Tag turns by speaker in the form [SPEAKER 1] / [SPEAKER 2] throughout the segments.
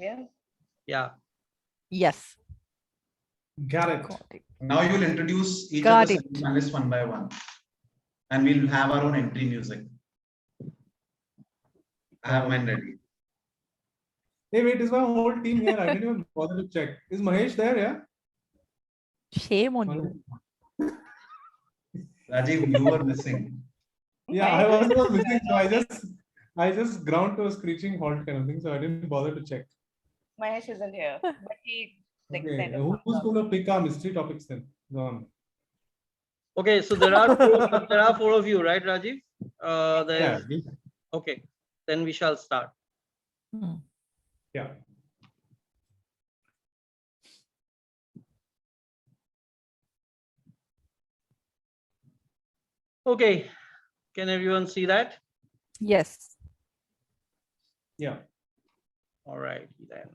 [SPEAKER 1] Yeah.
[SPEAKER 2] Yeah.
[SPEAKER 3] Yes.
[SPEAKER 4] Got it.
[SPEAKER 3] Got it.
[SPEAKER 5] Now you'll introduce each
[SPEAKER 3] Got
[SPEAKER 5] of the
[SPEAKER 3] it.
[SPEAKER 5] semi-finalists one by one. And we'll have our own entry music. I have mine ready.
[SPEAKER 4] Hey, wait, is my whole team here? I didn't even bother to check. Is Mahesh there? Yeah.
[SPEAKER 3] Shame on you.
[SPEAKER 5] Rajiv, you were missing.
[SPEAKER 4] Yeah, I was missing, so I just ground to a screeching halt kind of thing, so I didn't bother to check.
[SPEAKER 1] Mahesh isn't here, but he like
[SPEAKER 4] Okay,
[SPEAKER 1] said about
[SPEAKER 4] who's
[SPEAKER 1] that.
[SPEAKER 4] going to pick our mystery topics then? Go on.
[SPEAKER 2] Okay, so there are four of you, right, Rajiv?
[SPEAKER 4] Yeah,
[SPEAKER 2] Okay, then we shall start.
[SPEAKER 3] Hmm.
[SPEAKER 4] yeah.
[SPEAKER 2] Okay, can everyone see that?
[SPEAKER 3] Yes.
[SPEAKER 4] Yeah.
[SPEAKER 2] All right, then.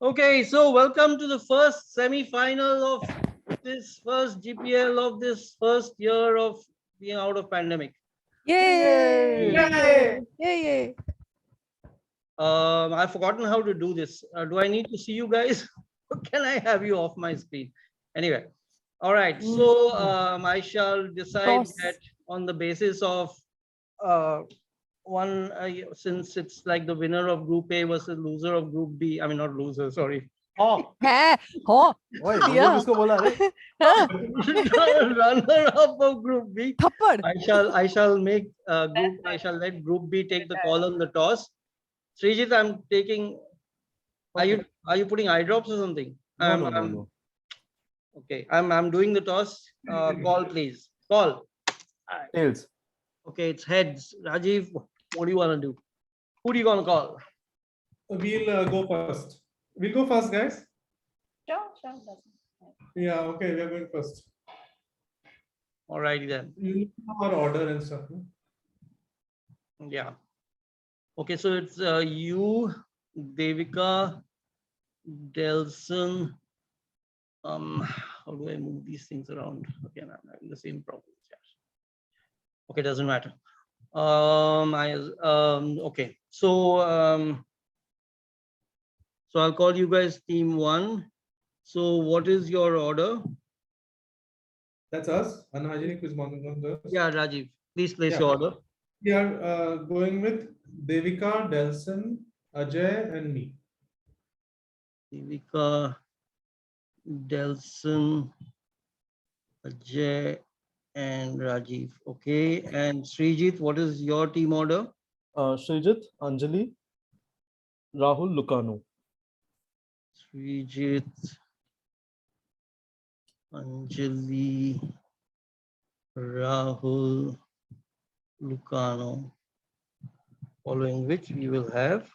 [SPEAKER 2] Okay, so welcome to the first semi-final of this first GPL of this first year of being out of pandemic.
[SPEAKER 3] Yay!
[SPEAKER 4] Yay!
[SPEAKER 3] Yay!
[SPEAKER 2] I've forgotten how to do this. Do I need to see you guys? Or can I have you off my screen? Anyway, all right. So I shall decide
[SPEAKER 3] Toss.
[SPEAKER 2] that on the basis of one, since it's like the winner of Group A versus loser of Group B. I mean, not loser, sorry.
[SPEAKER 4] Oh,
[SPEAKER 3] है हो
[SPEAKER 4] ओए
[SPEAKER 3] दिया।
[SPEAKER 4] लोगो किसको बोला रे?
[SPEAKER 2] Runner up of Group B.
[SPEAKER 3] थप्पड़
[SPEAKER 2] I shall make group. I shall let Group B take the call on the toss. Srijit, I'm taking. Are you putting eye drops or something?
[SPEAKER 4] No.
[SPEAKER 2] Okay, I'm doing the toss. Call, please. Call.
[SPEAKER 4] Tails.
[SPEAKER 2] Okay, it's heads. Rajiv, what do you want to do? Who do you want to call?
[SPEAKER 4] We'll go first. We'll go first, guys.
[SPEAKER 1] Sure, doesn't matter.
[SPEAKER 4] Yeah, okay, we're going first.
[SPEAKER 2] All righty then.
[SPEAKER 4] You know our order and stuff. No?
[SPEAKER 2] Yeah. Okay, so it's you, Devika, Delson. How do I move these things around? Again, I'm having the same problem. Okay, doesn't matter. Okay, so I'll call you guys team one. So what is your order?
[SPEAKER 4] That's us. Unhygienic Quizmongers.
[SPEAKER 2] Yeah, Rajiv, please place
[SPEAKER 4] Yeah.
[SPEAKER 2] your order.
[SPEAKER 4] We are going with Devika, Delson, Ajay, and me.
[SPEAKER 2] Devika, Delson, Ajay, and Rajiv. Okay, and Srijit, what is your team order?
[SPEAKER 6] Srijit, Anjali, Rahul, Lucano.
[SPEAKER 2] Srijit, Anjali, Rahul, Lucano. Following which we will have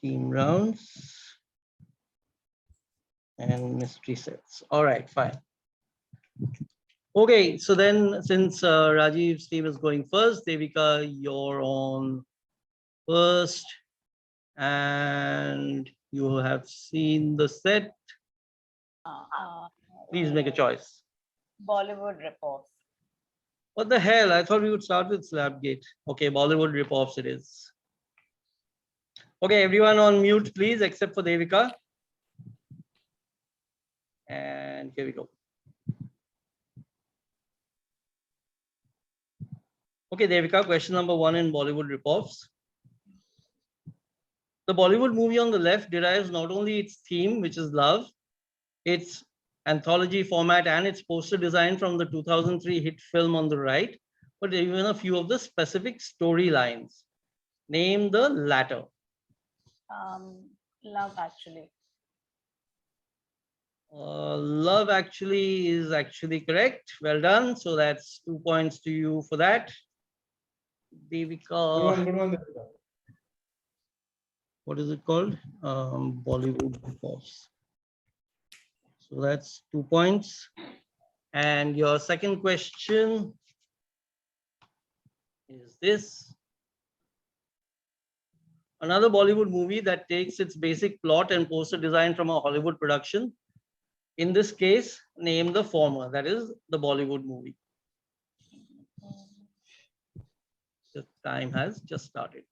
[SPEAKER 2] team rounds and mystery sets. All right, fine. Okay, so then since Rajiv's team is going first, Devika, you're on first, and you have seen the set. Please make a choice.
[SPEAKER 1] Bollywood ripoff.
[SPEAKER 2] What the hell? I thought we would start with Slapgate. Okay, Bollywood ripoffs it is. Okay, everyone on mute, please, except for Devika. And here we go. Okay, Devika, question number one in Bollywood ripoffs. The Bollywood movie on the left derives not only its theme, which is love, its anthology format and its poster design from the 2003 hit film on the right, but even a few of the specific storylines. Name the latter.
[SPEAKER 1] Love Actually.
[SPEAKER 2] Love Actually is actually correct. Well done. So that's 2 points to you for that. Devika,
[SPEAKER 4] Good one, Devika.
[SPEAKER 2] what is it called? Bollywood ripoffs. So that's 2 points. And your second question is this. Another Bollywood movie that takes its basic plot and poster design from a Hollywood production. In this case, name the former, that is the Bollywood movie. The time has just started.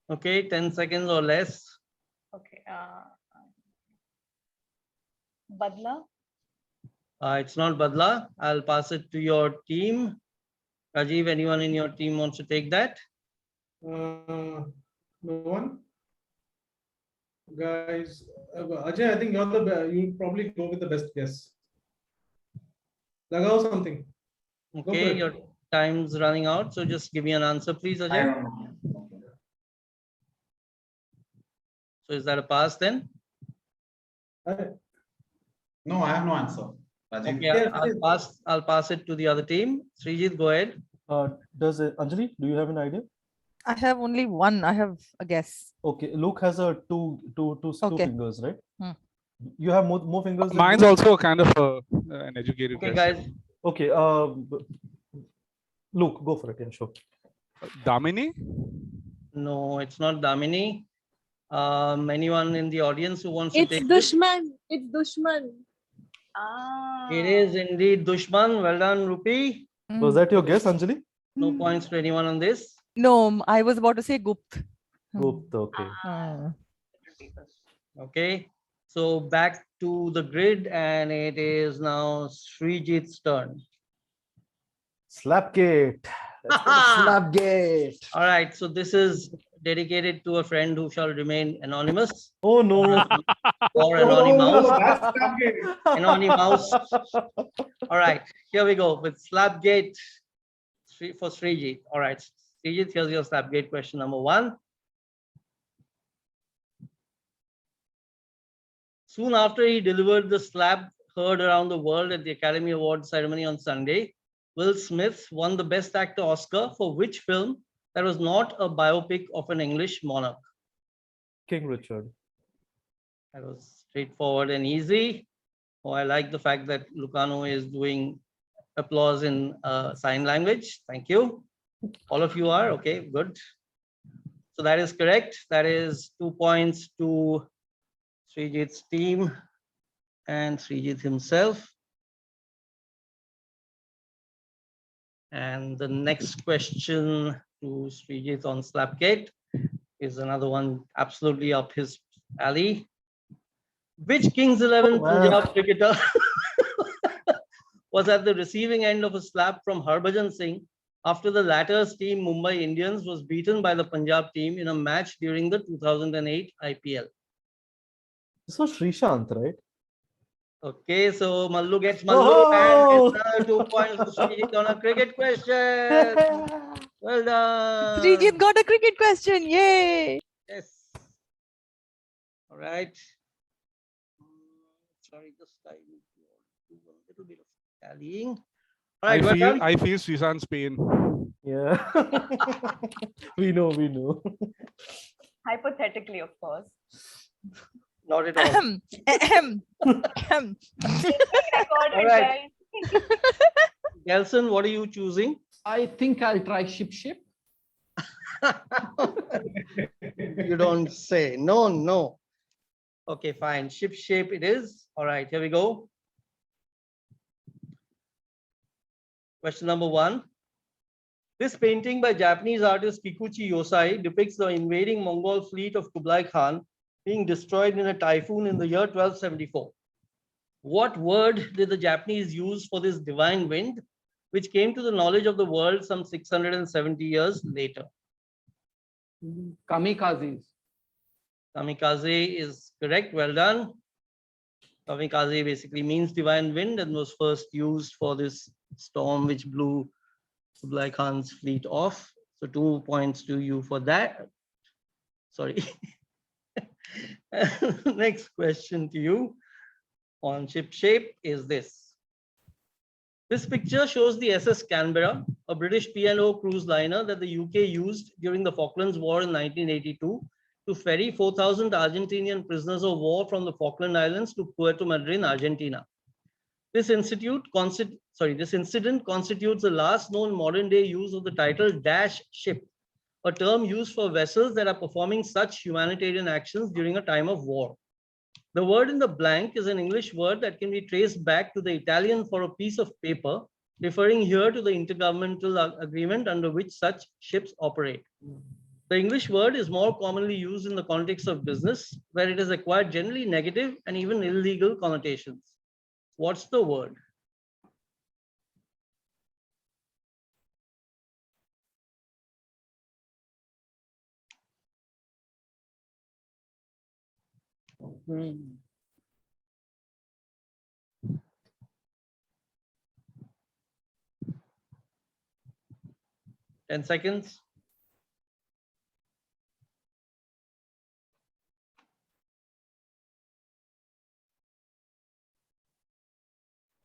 [SPEAKER 2] Okay, 10 seconds or less.
[SPEAKER 1] Okay. Badla.
[SPEAKER 2] It's not Badla. I'll pass it to your team. Rajiv, anyone in your team wants to take that?
[SPEAKER 4] No one? Guys, Ajay, I think you're you'll probably go with the best guess. Lagao something. Go for
[SPEAKER 2] Okay,
[SPEAKER 4] it.
[SPEAKER 2] your time's running out. So just give me an answer, please,
[SPEAKER 5] I
[SPEAKER 2] Ajay.
[SPEAKER 5] don't know.
[SPEAKER 2] So is that a pass then?
[SPEAKER 5] No, I have no answer. Rajiv.
[SPEAKER 2] Okay,
[SPEAKER 4] Yes,
[SPEAKER 2] I'll
[SPEAKER 4] yes.
[SPEAKER 2] pass it to the other team. Srijit, go ahead.
[SPEAKER 6] Does Anjali, do you have an idea?
[SPEAKER 3] I have only one. I have a guess.
[SPEAKER 6] Okay, Luke has a two
[SPEAKER 3] Okay.
[SPEAKER 6] fingers, right?
[SPEAKER 3] Hmm.
[SPEAKER 6] You have more fingers than
[SPEAKER 7] Mine's
[SPEAKER 6] Luke?
[SPEAKER 7] also kind of an educated
[SPEAKER 2] Okay,
[SPEAKER 7] guess.
[SPEAKER 2] guys.
[SPEAKER 6] Okay, Luke, go for it. Yeah, sure.
[SPEAKER 7] Damini?
[SPEAKER 2] No, it's not Damini. Anyone in the audience who wants to
[SPEAKER 8] It's
[SPEAKER 2] take this?
[SPEAKER 8] Dushman. It's Dushman.
[SPEAKER 2] It is indeed Dushman. Well done, Rupi.
[SPEAKER 6] Was that your guess, Anjali?
[SPEAKER 2] No points to anyone on this.
[SPEAKER 3] No, I was about to say Gupt.
[SPEAKER 6] Gupta, okay.
[SPEAKER 2] Okay. So back to the grid, and it is now Srijit's turn.
[SPEAKER 6] Slapgate. Let's go to Slapgate.
[SPEAKER 2] All right. So this is dedicated to a friend who shall remain anonymous.
[SPEAKER 6] Oh no.
[SPEAKER 2] Or anonymous.
[SPEAKER 4] Oh, that's Slapgate.
[SPEAKER 2] Anonymous. All right. Here we go with Slapgate for Srijit. All right. Srijit, here's your Slapgate question number 1. Soon after he delivered the slap heard around the world at the Academy Awards ceremony on Sunday, Will Smith won the Best Actor Oscar for which film that was not a biopic of an English monarch?
[SPEAKER 6] King Richard.
[SPEAKER 2] That was straightforward and easy. Oh, I like the fact that Lucano is doing applause in sign language. Thank you. All of you are okay. Good. So that is correct. That is 2 points to Srijit's team and Srijit himself. And the next question to Srijit on Slapgate is another one absolutely up his alley. Which Kings 11 Punjab cricketer was at the receiving end of a slap from Harbhajan Singh after the latter's team Mumbai Indians was beaten by the Punjab team in a match during the 2008 IPL?
[SPEAKER 6] This was Srishant, right?
[SPEAKER 2] Okay, so Mallu gets Mallu and it's another 2 points to Srijit on a cricket question. Well done.
[SPEAKER 3] Srijit got a cricket question. Yay!
[SPEAKER 2] Yes. All right. Sorry, just I need to do a little bit of tallying. All right, well done.
[SPEAKER 7] I feel Srisant's pain.
[SPEAKER 6] Yeah. we know.
[SPEAKER 1] Hypothetically, of course.
[SPEAKER 2] Not at all.
[SPEAKER 3] Ahem. Ahem. Ahem.
[SPEAKER 1] Recorded,
[SPEAKER 2] All right.
[SPEAKER 1] guys.
[SPEAKER 2] Gelson, what are you choosing?
[SPEAKER 9] I think I'll try ship.
[SPEAKER 2] You don't say. No. Okay, fine. Ship shape it is. All right, here we go. Question number 1. This painting by Japanese artist Kikuchi Yosai depicts the invading Mongol fleet of Kublai Khan being destroyed in a typhoon in the year 1274. What word did the Japanese use for this divine wind, which came to the knowledge of the world some 670 years later?
[SPEAKER 9] Kamikazes.
[SPEAKER 2] Kamikaze is correct. Well done. Kamikaze basically means divine wind and was first used for this storm which blew Kublai Khan's fleet off. So 2 points to you for that. Sorry. Next question to you on ship shape is this. This picture shows the SS Canberra, a British P&O cruise liner that the UK used during the Falklands War in 1982 to ferry 4,000 Argentinian prisoners of war from the Falkland Islands to Puerto Madryn, Argentina. This incident constitutes the last known modern day use of the title dash ship, a term used for vessels that are performing such humanitarian actions during a time of war. The word in the blank is an English word that can be traced back to the Italian for a piece of paper, referring here to the intergovernmental agreement under which such ships operate. The English word is more commonly used in the context of business, where it has acquired generally negative and even illegal connotations. What's the word?
[SPEAKER 6] Hmm.
[SPEAKER 2] 10 seconds.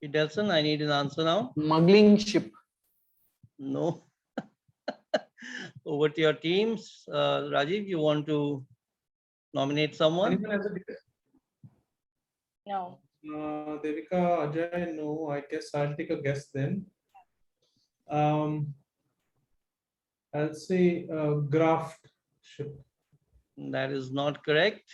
[SPEAKER 2] Delson, I need an answer now.
[SPEAKER 9] Smuggling ship.
[SPEAKER 2] No. Over to your teams. Rajiv, you want to nominate someone?
[SPEAKER 4] Anyone has a guess?
[SPEAKER 1] No.
[SPEAKER 4] Devika, Ajay, no. I guess I'll take a guess then. I'll say graft ship.
[SPEAKER 2] That is not correct.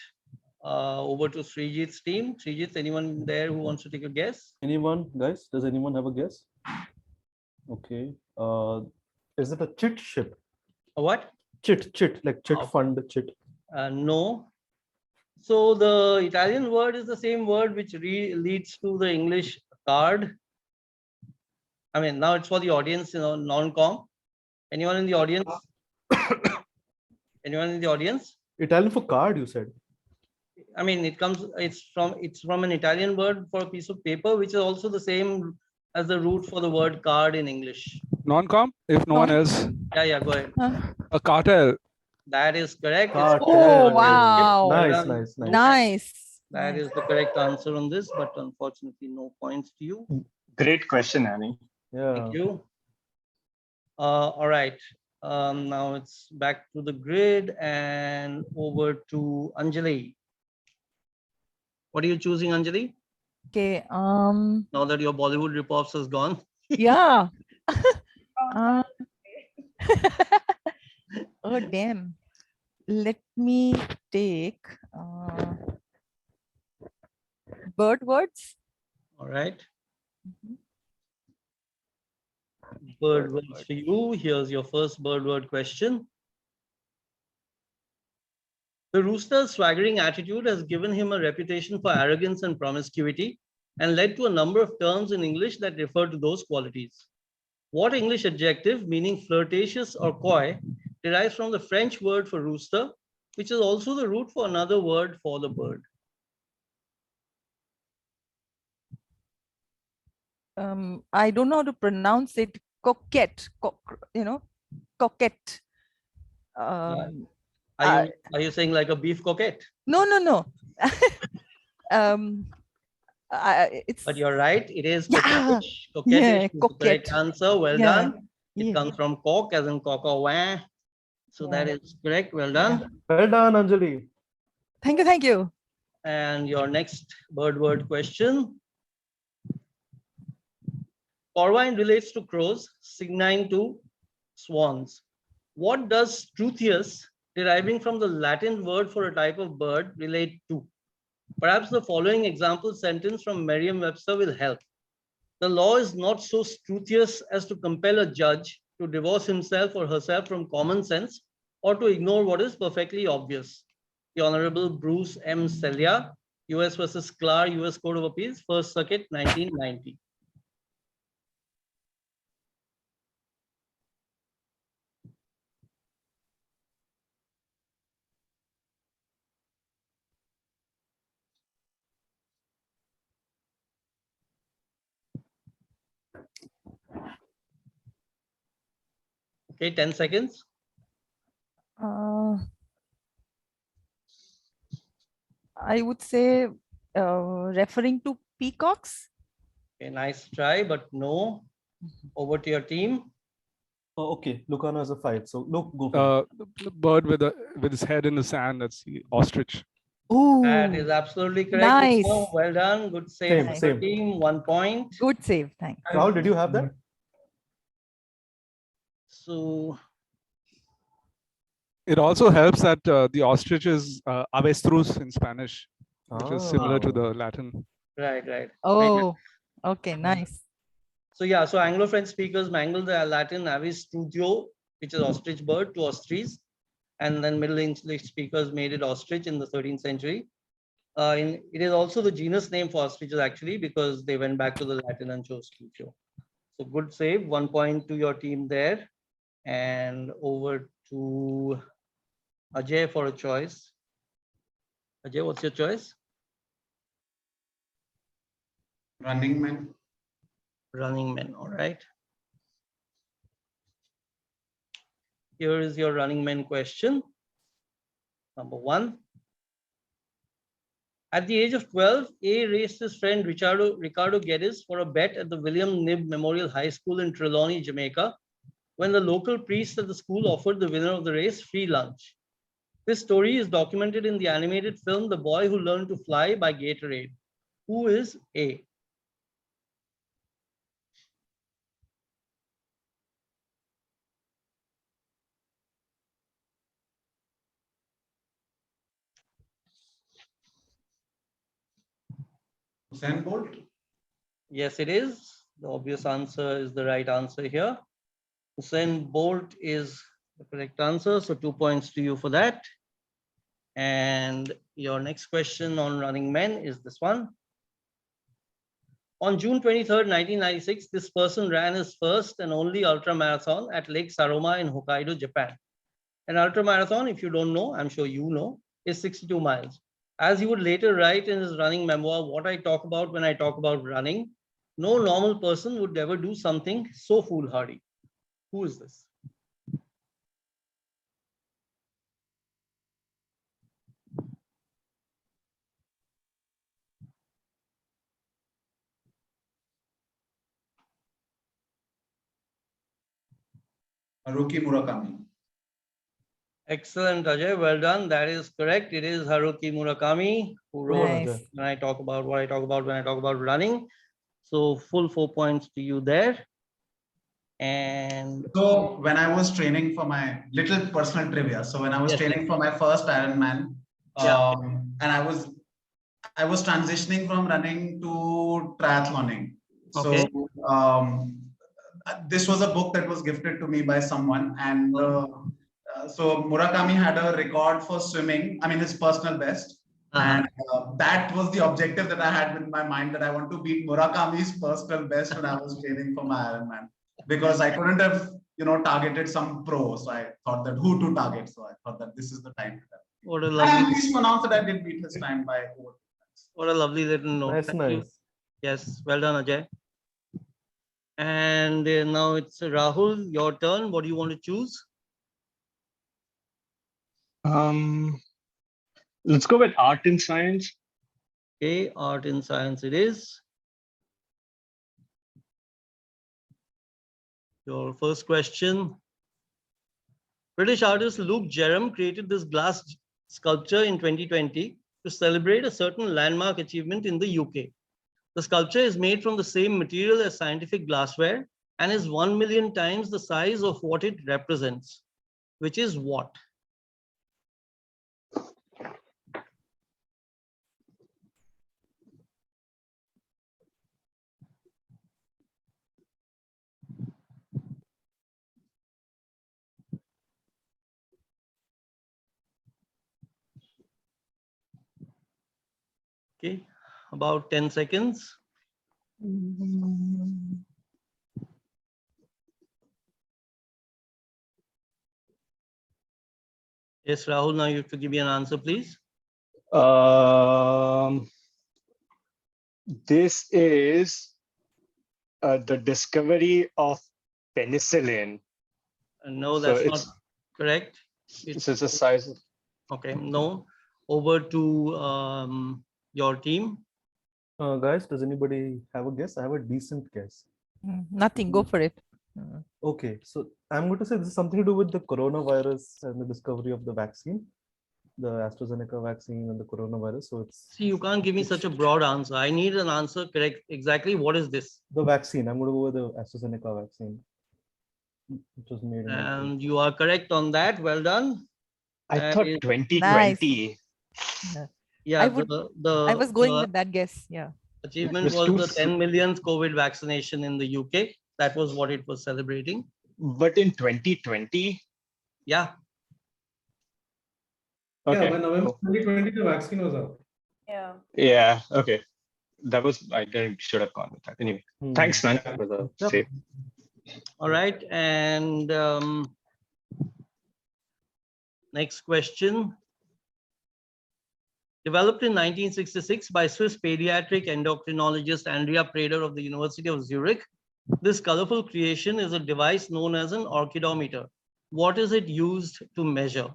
[SPEAKER 2] Over to Srijit's team. Srijit, anyone there who wants to take a guess?
[SPEAKER 6] Anyone, guys? Does anyone have a guess? Okay. Is it a chit ship?
[SPEAKER 2] A what?
[SPEAKER 6] Chit, like chit
[SPEAKER 2] Oh.
[SPEAKER 6] fund, chit.
[SPEAKER 2] No. So the Italian word is the same word which leads to the English card. I mean, now it's for the audience, non-com. Anyone in the audience? Anyone in the audience?
[SPEAKER 6] Italian for card, you said.
[SPEAKER 2] I mean, it's from an Italian word for a piece of paper, which is also the same as the root for the word card in English.
[SPEAKER 7] Non-com, if no one else.
[SPEAKER 2] Yeah, go ahead.
[SPEAKER 7] A cartel.
[SPEAKER 2] That is correct. It's
[SPEAKER 6] Cartel.
[SPEAKER 3] Oh,
[SPEAKER 2] cartel.
[SPEAKER 3] wow.
[SPEAKER 2] Well
[SPEAKER 6] Nice,
[SPEAKER 2] done.
[SPEAKER 6] nice, nice.
[SPEAKER 3] Nice.
[SPEAKER 2] That is the correct answer on this, but unfortunately, no points to you.
[SPEAKER 8] Great question, Annie.
[SPEAKER 6] Yeah.
[SPEAKER 2] Thank you. All right. Now it's back to the grid and over to Anjali. What are you choosing, Anjali?
[SPEAKER 3] Okay.
[SPEAKER 2] Now that your Bollywood ripoffs has gone.
[SPEAKER 3] Yeah. Oh, damn. Let me take bird words.
[SPEAKER 2] All right. Bird words for you. Here's your first bird word question. The rooster's swaggering attitude has given him a reputation for arrogance and promiscuity and led to a number of terms in English that refer to those qualities. What English adjective, meaning flirtatious or coy, derives from the French word for rooster, which is also the root for another word for the bird?
[SPEAKER 3] I don't know how to pronounce it. Coquette. Coquette.
[SPEAKER 2] Are you saying like a beef coquette?
[SPEAKER 3] No. It's.
[SPEAKER 2] But you're right. It is
[SPEAKER 3] Yeah.
[SPEAKER 2] coquettish.
[SPEAKER 3] Yeah,
[SPEAKER 2] Coquettish is the correct
[SPEAKER 3] coquette.
[SPEAKER 2] answer. Well
[SPEAKER 3] Yeah.
[SPEAKER 2] done. It
[SPEAKER 3] Yeah.
[SPEAKER 2] comes from cock as in cock or wah. So that
[SPEAKER 3] Yeah.
[SPEAKER 2] is correct. Well done.
[SPEAKER 6] Well done, Anjali.
[SPEAKER 3] Thank you.
[SPEAKER 2] And your next bird word question. Corvine relates to crows, Cygnine to swans. What does Struthius, deriving from the Latin word for a type of bird, relate to? Perhaps the following example sentence from Merriam-Webster will help. The law is not so Struthious as to compel a judge to divorce himself or herself from common sense or to ignore what is perfectly obvious. The Honorable Bruce M. Celia, US versus Clark, US Court of Appeals, First Circuit, 1990. Okay, 10 seconds.
[SPEAKER 3] I would say referring to peacocks.
[SPEAKER 2] Okay, nice try, but no. Over to your team.
[SPEAKER 6] Oh, okay. Lucano has a 5. So look, go.
[SPEAKER 7] The bird with his head in the sand. That's the ostrich.
[SPEAKER 3] Ooh,
[SPEAKER 2] That is absolutely correct.
[SPEAKER 3] Nice.
[SPEAKER 2] Lucano. Well done. Good save
[SPEAKER 6] Same,
[SPEAKER 2] for
[SPEAKER 6] same.
[SPEAKER 2] the team. 1 point.
[SPEAKER 3] good save. Thanks.
[SPEAKER 6] Rahul, did you have that?
[SPEAKER 2] So
[SPEAKER 7] It also helps that the ostrich is avestruz in Spanish, which is similar to the Latin.
[SPEAKER 2] right.
[SPEAKER 3] Oh, okay, nice.
[SPEAKER 2] So yeah, so Anglo-French speakers mangle the Latin avis studio, which is ostrich bird, to ostrich, and then Middle English speakers made it ostrich in the 13th century. It is also the genus name for ostriches actually, because they went back to the Latin and chose Scipio. So good save, 1 point to your team there. And over to Ajay for a choice. Ajay, what's your choice?
[SPEAKER 5] Running Man.
[SPEAKER 2] Running Men, all right. Here is your Running Men question. Number 1. At the age of 12, A raced his friend Ricardo Geddes for a bet at the William Knibb Memorial High School in Trelawney, Jamaica, when the local priest at the school offered the winner of the race free lunch. This story is documented in the animated film The Boy Who Learned to Fly by Gatorade. Who is A?
[SPEAKER 5] Usain Bolt.
[SPEAKER 2] Yes, it is. The obvious answer is the right answer here. Usain Bolt is the correct answer. So 2 points to you for that. And your next question on Running Men is this one. On June 23rd, 1996, this person ran his first and only ultra marathon at Lake Saroma in Hokkaido, Japan. An ultra marathon, if you don't know, I'm sure you know, is 62 miles. As he would later write in his running memoir, what I talk about when I talk about running, no normal person would ever do something so foolhardy. Who is this?
[SPEAKER 5] Haruki Murakami.
[SPEAKER 2] Excellent, Ajay. Well done. That is correct. It is Haruki Murakami who wrote
[SPEAKER 3] Nice.
[SPEAKER 2] when I talk about what I talk about when I talk about running. So full 4 points to you there. And
[SPEAKER 5] So when I was training for my little personal trivia, so when I was
[SPEAKER 2] Yes,
[SPEAKER 5] training for my first Ironman,
[SPEAKER 2] Yeah.
[SPEAKER 5] and I was transitioning from running to triathloning.
[SPEAKER 2] Okay.
[SPEAKER 5] So this was a book that was gifted to me by someone, and so Murakami had a record for swimming. I mean, his personal best. And that was the objective that I had in my mind, that I want to beat Murakami's personal best when I was training for my Ironman, because I couldn't have, targeted some pro. So I thought that who to target. So I thought that this is the time.
[SPEAKER 2] What a
[SPEAKER 5] And
[SPEAKER 2] lovely,
[SPEAKER 5] I'm pleased to announce that I did beat his time by over.
[SPEAKER 2] what a lovely little note.
[SPEAKER 6] Nice,
[SPEAKER 2] Thank you.
[SPEAKER 6] nice.
[SPEAKER 2] Yes, well done, Ajay. And now it's Rahul, your turn. What do you want to choose?
[SPEAKER 8] Let's go with art and science.
[SPEAKER 2] Okay, art and science it is. Your first question. British artist Luke Jerram created this glass sculpture in 2020 to celebrate a certain landmark achievement in the UK. The sculpture is made from the same material as scientific glassware and is 1 million times the size of what it represents, which is what? Okay, about 10 seconds. Yes, Rahul, now you have to give me an answer, please.
[SPEAKER 8] This is the discovery of penicillin.
[SPEAKER 2] No,
[SPEAKER 8] So
[SPEAKER 2] that's not
[SPEAKER 8] it's
[SPEAKER 2] correct.
[SPEAKER 8] it's a size.
[SPEAKER 2] Okay, no. Over to your team.
[SPEAKER 6] Guys, does anybody have a guess? I have a decent guess.
[SPEAKER 3] Nothing, go for it.
[SPEAKER 6] Okay, so I'm going to say this is something to do with the coronavirus and the discovery of the vaccine, the AstraZeneca vaccine and the coronavirus. So it's
[SPEAKER 2] See, you can't give me such a broad answer. I need an answer correct. Exactly what is this?
[SPEAKER 6] the vaccine. I'm going to go with the AstraZeneca vaccine, which was made in
[SPEAKER 2] And you are correct on that. Well done.
[SPEAKER 8] I
[SPEAKER 2] That
[SPEAKER 8] thought
[SPEAKER 2] is-
[SPEAKER 8] 2020.
[SPEAKER 2] Yeah,
[SPEAKER 3] I would- I was going
[SPEAKER 2] the
[SPEAKER 3] with that guess. Yeah.
[SPEAKER 2] achievement
[SPEAKER 8] was
[SPEAKER 2] was
[SPEAKER 8] too
[SPEAKER 2] the
[SPEAKER 8] s-
[SPEAKER 2] 10 millionth COVID vaccination in the UK. That was what it was celebrating.
[SPEAKER 8] But in 2020,
[SPEAKER 2] Yeah.
[SPEAKER 8] Okay.
[SPEAKER 4] Yeah, by November
[SPEAKER 8] cool.
[SPEAKER 4] 2020, the vaccine was out.
[SPEAKER 1] Yeah.
[SPEAKER 8] Yeah. Okay. That was I didn't should have gone with that. Anyway, thanks, man, for the
[SPEAKER 6] Yep.
[SPEAKER 8] save.
[SPEAKER 2] All right, and next question. Developed in 1966 by Swiss pediatric endocrinologist Andrea Prader of the University of Zurich, this colorful creation is a device known as an orchidometer. What is it used to measure?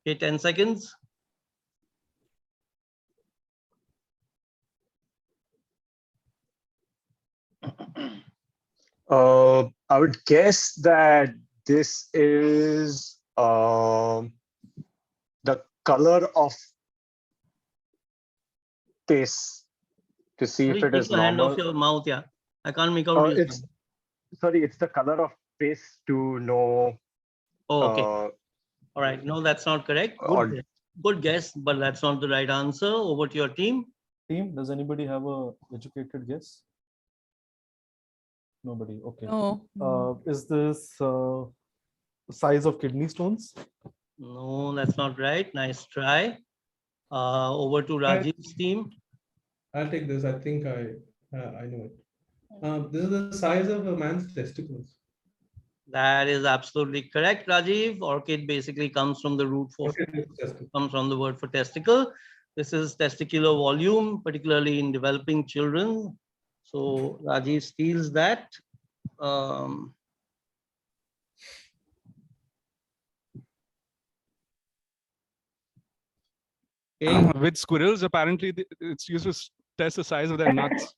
[SPEAKER 2] Okay, 10 seconds.
[SPEAKER 8] I would guess that this is the color of space to see if
[SPEAKER 2] Sorry,
[SPEAKER 8] it
[SPEAKER 2] keep
[SPEAKER 8] is
[SPEAKER 2] your hand off
[SPEAKER 8] normal.
[SPEAKER 2] your mouth, yeah. I can't make out your
[SPEAKER 8] It's sorry, it's the color of space to know.
[SPEAKER 2] Oh, okay. All right. No, that's not correct.
[SPEAKER 8] Or-
[SPEAKER 2] Good guess, but that's not the right answer. Over to your team.
[SPEAKER 6] Team, does anybody have a educated guess? Nobody. Okay.
[SPEAKER 3] No.
[SPEAKER 6] Is this size of kidney stones?
[SPEAKER 2] No, that's not right. Nice try. Over to Rajiv's team.
[SPEAKER 4] I'll take this. I think I know it. This is the size of a man's testicles.
[SPEAKER 2] That is absolutely correct, Rajiv. Orchid basically comes from the root for comes from the word for testicle. This is testicular volume, particularly in developing children. So Rajiv steals that. Okay.
[SPEAKER 7] With squirrels, apparently it's used to test the size of their nuts.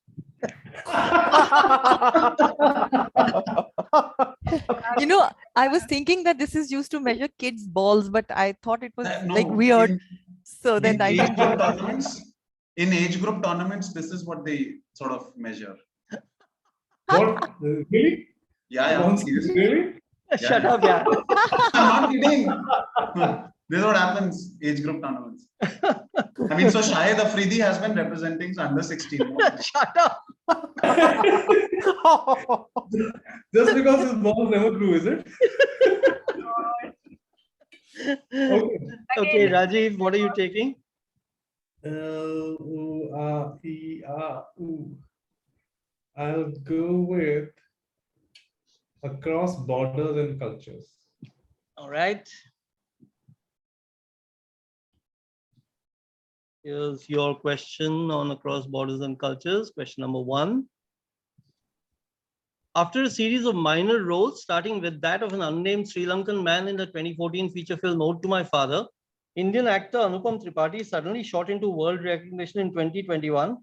[SPEAKER 3] You know, I was thinking that this is used to measure kids' balls, but I thought it was like
[SPEAKER 5] No,
[SPEAKER 3] weird. So then
[SPEAKER 5] in
[SPEAKER 3] I
[SPEAKER 5] age
[SPEAKER 3] didn't.
[SPEAKER 5] group tournaments, this is what they sort of measure.
[SPEAKER 4] What? Really?
[SPEAKER 5] Yeah,
[SPEAKER 4] Monster,
[SPEAKER 5] seriously.
[SPEAKER 4] really?
[SPEAKER 2] Shut up, yeah.
[SPEAKER 5] I'm not kidding. This is what happens, age group tournaments. I mean, so Shahid Afridi has been representing under 16.
[SPEAKER 2] Shut up.
[SPEAKER 4] Just because his balls never grew, is it? Okay.
[SPEAKER 2] Okay, Rajiv, what are you taking?
[SPEAKER 4] I'll go with across borders and cultures.
[SPEAKER 2] All right. Here's your question on across borders and cultures. Question number 1. After a series of minor roles, starting with that of an unnamed Sri Lankan man in the 2014 feature film Ode to My Father, Indian actor Anupam Tripathi suddenly shot into world recognition in 2021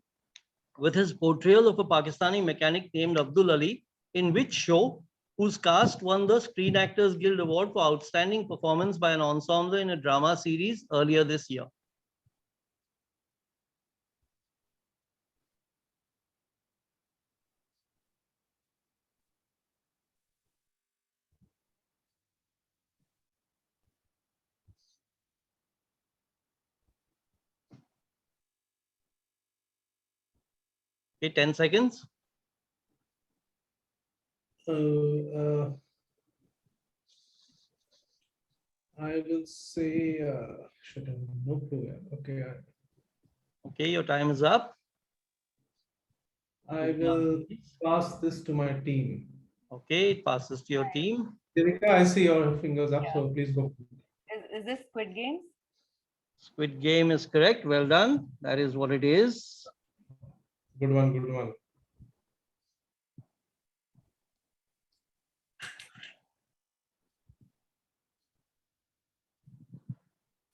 [SPEAKER 2] with his portrayal of a Pakistani mechanic named Abdul Ali, in which show, whose cast won the Screen Actors Guild Award for Outstanding Performance by an Ensemble in a Drama Series earlier this year. Okay, 10 seconds.
[SPEAKER 4] I will say, no clue. Okay.
[SPEAKER 2] Okay, your time is up.
[SPEAKER 4] I will pass this to my team.
[SPEAKER 2] Okay, it passes to your team.
[SPEAKER 4] Dirika, I see your fingers up, so please go.
[SPEAKER 1] Is this Squid Games?
[SPEAKER 2] Squid Game is correct. Well done. That is what it is.
[SPEAKER 4] Good one, good one.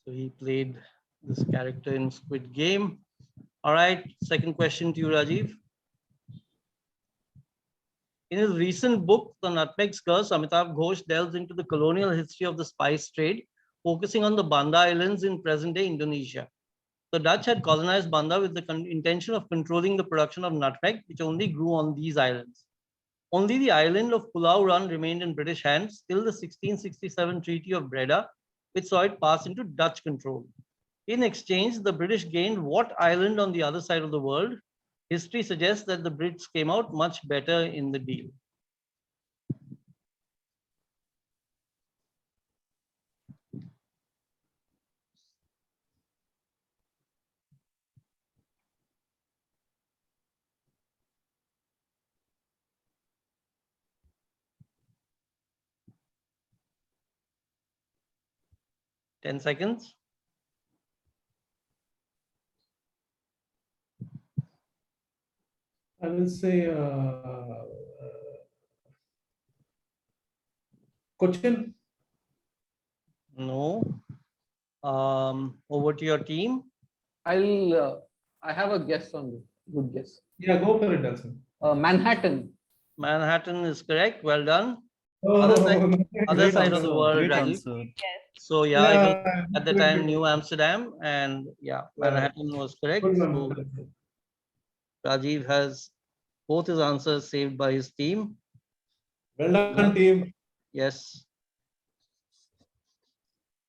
[SPEAKER 2] So he played this character in Squid Game. All right, second question to you, Rajiv. In his recent book, The Nutmeg's Curse, Amitabh Ghosh delves into the colonial history of the spice trade, focusing on the Banda Islands in present-day Indonesia. The Dutch had colonized Banda with the intention of controlling the production of nutmeg, which only grew on these islands. Only the island of Pulau Run remained in British hands till the 1667 Treaty of Breda, which saw it pass into Dutch control. In exchange, the British gained what island on the other side of the world? History suggests that the Brits came out much better in the deal. Ten seconds.
[SPEAKER 4] I will say Cochin.
[SPEAKER 2] No. Over to your team.
[SPEAKER 9] I have a guess on this. Good guess.
[SPEAKER 4] Yeah, go for it, Nelson.
[SPEAKER 9] Manhattan.
[SPEAKER 2] Manhattan is correct. Well done.
[SPEAKER 4] Oh,
[SPEAKER 2] Other side
[SPEAKER 6] Great
[SPEAKER 2] of the
[SPEAKER 6] answer,
[SPEAKER 2] world,
[SPEAKER 6] great
[SPEAKER 2] Rajiv.
[SPEAKER 6] answer.
[SPEAKER 1] Yes.
[SPEAKER 2] So yeah, it was
[SPEAKER 4] yeah,
[SPEAKER 2] at the
[SPEAKER 4] good,
[SPEAKER 2] time
[SPEAKER 4] good.
[SPEAKER 2] New Amsterdam, and yeah, Manhattan was correct.
[SPEAKER 4] Good
[SPEAKER 2] So
[SPEAKER 4] one.
[SPEAKER 2] Rajiv has both his answers saved by his team.
[SPEAKER 4] Well done, team.
[SPEAKER 2] Yes.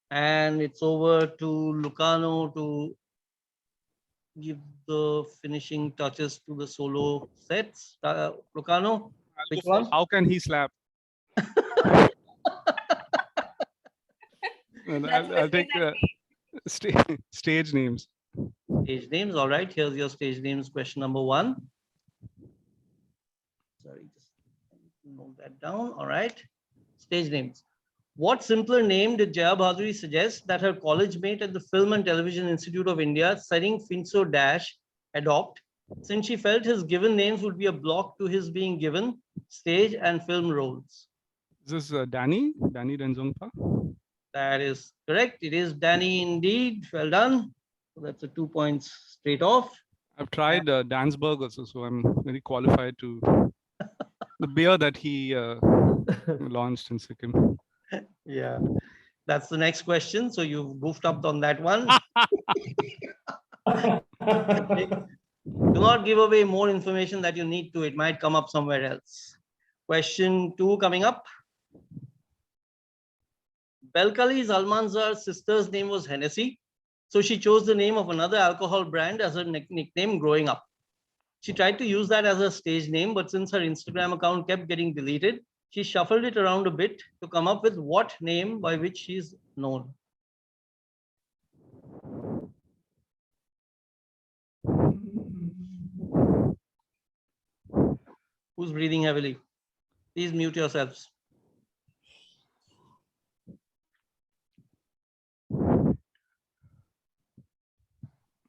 [SPEAKER 2] And it's over to Lucano to give the finishing touches to the solo sets. Lucano, which one?
[SPEAKER 7] How can he slap? And
[SPEAKER 1] That's
[SPEAKER 7] I'll take stage names.
[SPEAKER 2] Stage names. All right. Here's your stage names. Question number 1. Sorry, just note that down. All right. Stage names. What simpler name did Jaya Bhaduri suggest that her college mate at the Film and Television Institute of India, Saring Finso Dash, adopt, since she felt his given names would be a block to his being given stage and film roles?
[SPEAKER 7] Is this Danny Renzongpa?
[SPEAKER 2] That is correct. It is Danny indeed. Well done. So that's a 2 points straight off.
[SPEAKER 7] I've tried Dansberg also, so I'm very qualified to the beer that he launched in Sikkim.
[SPEAKER 2] Yeah. That's the next question. So you've goofed up on that one. Do not give away more information that you need to. It might come up somewhere else. Question 2 coming up. Belkali's Almanzar's sister's name was Hennessy. So she chose the name of another alcohol brand as her nickname growing up. She tried to use that as her stage name, but since her Instagram account kept getting deleted, she shuffled it around a bit to come up with what name by which she's known. Who's breathing heavily? Please mute yourselves.